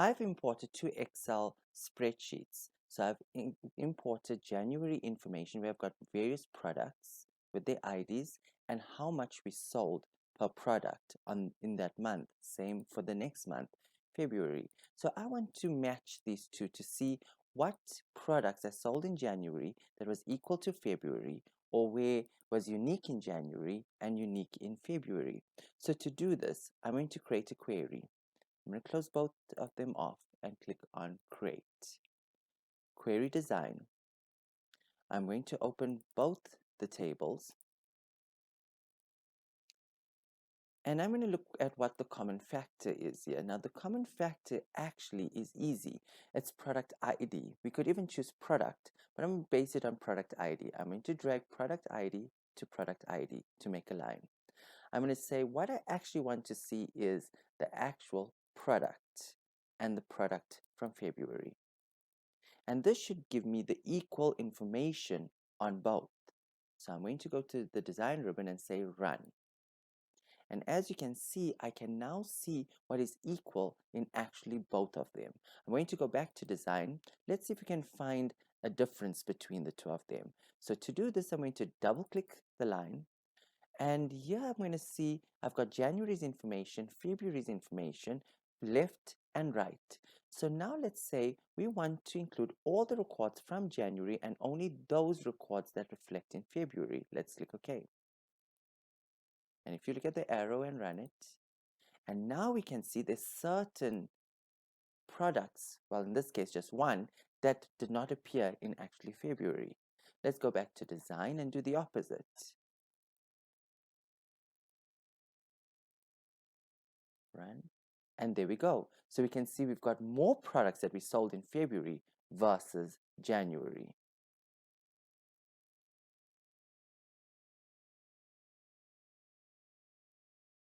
I've imported two Excel spreadsheets. So I've imported January information where I've got various products with their IDs and how much we sold per product in that month. Same for the next month, February. So I want to match these two to see what products I sold in January that was equal to February, or where was unique in January and unique in February. So to do this, I'm going to create a query. I'm going to close both of them off and click on Create. Query Design. I'm going to open both the tables and I'm going to look at what the common factor is here. Now the common factor actually is easy. It's product ID. We could even choose product, but I'm going to base it on product ID. I'm going to drag product ID to product ID to make a line. I'm going to say what I actually want to see is the actual product and the product from February. And this should give me the equal information on both. So I'm going to go to the design ribbon and say run. And as you can see, I can now see what is equal in actually both of them. I'm going to go back to design. Let's see if we can find a difference between the two of them. So to do this, I'm going to double click the line. And here I'm going to see I've got January's information, February's information, left and right. So now let's say we want to include all the records from January and only those records that reflect in February. Let's click OK. And if you look at the arrow and run it, and now we can see there's certain products, well in this case just one, that did not appear in actually February. Let's go back to design and do the opposite. Run. And there we go. So we can see we've got more products that we sold in February versus January.